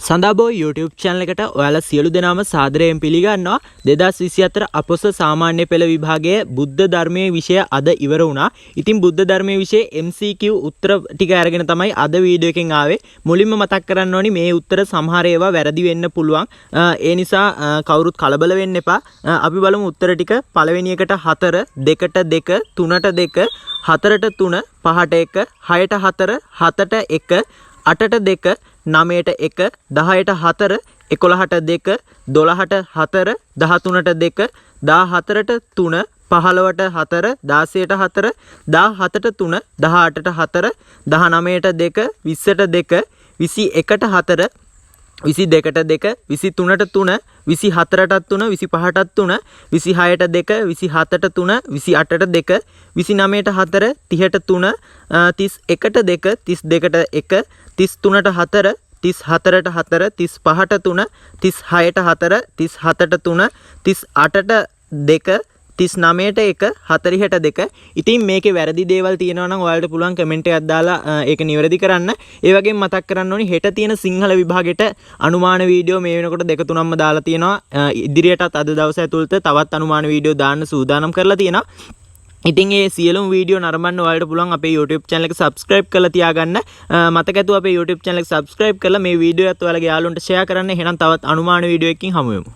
සඳහාබෝ YouTube channel එකට ඔයාලා සියලු දෙනාම සාදරයෙන් පිළිගන්නවා. 2024 අපොස සාමාන්‍ය පෙළ විභාගයේ බුද්ධ ධර්මයේ විෂය අද ඉවර වුණා. ඉතින් බුද්ධ ධර්මයේ විෂය MCQ උත්තර ටික අරගෙන තමයි අද වීඩියෝ එකෙන් ආවේ. මුලින්ම මතක් කරන්න ඕනි මේ උත්තර සමහර ඒවා වැරදි වෙන්න පුළුවන්. ඒ නිසා කවුරුත් කලබල වෙන්න එපා. අපි බලමු උත්තර ටික. පළවෙනි එකට 4, දෙකට 2, 3ට 2, 4ට 3, 5ට 1, 6ට 4, 7ට 1, 8ට 2, 9ට 1, 10ට 4, 11ට 2, 12ට 4, 13ට 2, 14ට 3, 15ට 4, 16ට 4, 17ට 3, 18ට 4, 19ට 2, 20ට 2, 21ට 4, 22ට 2, 23ට 3, 24ට 3, 25ට 3, 26ට 2, 27ට 3, 28ට 2, 29ට 4, 30ට 3, 31ට 2, 32ට 1, 33ට 4, 34ට 4, 35ට 3, 36ට 4, 37ට 3, 38ට 2, 39ට 1, 40ට 2. ඉතින් මේකේ වැරදි දේවල් තියෙනවා නම් ඔයාලට පුළුවන් කමෙන්ට් එකක් දාලා ඒක නිවැරදි කරන්න. ඒ වගේම මතක් කරන්න ඕනි හෙට තියෙන සිංහල විභාගෙට අනුමාන වීඩියෝ මේ වෙනකොට 2-3ම දාලා තියෙනවා. ඉදිරියටත් අද දවස් ඇතුළත තවත් අනුමාන වීඩියෝ දාන්න සූදානම් කරලා තියෙනවා. ඉතින් ඒ සියලුම වීඩියෝ නරඹන්න ඔයාලට පුළුවන් අපේ YouTube channel එක subscribe කරලා තියාගන්න. මතක ඇතුව අපේ YouTube channel එක subscribe කරලා මේ වීඩියෝ එකත් ඔයාලගේ යාළුවන්ට share කරන්න. එහෙනම් තවත් අනුමාන වීඩියෝ එකකින් හමු වෙමු.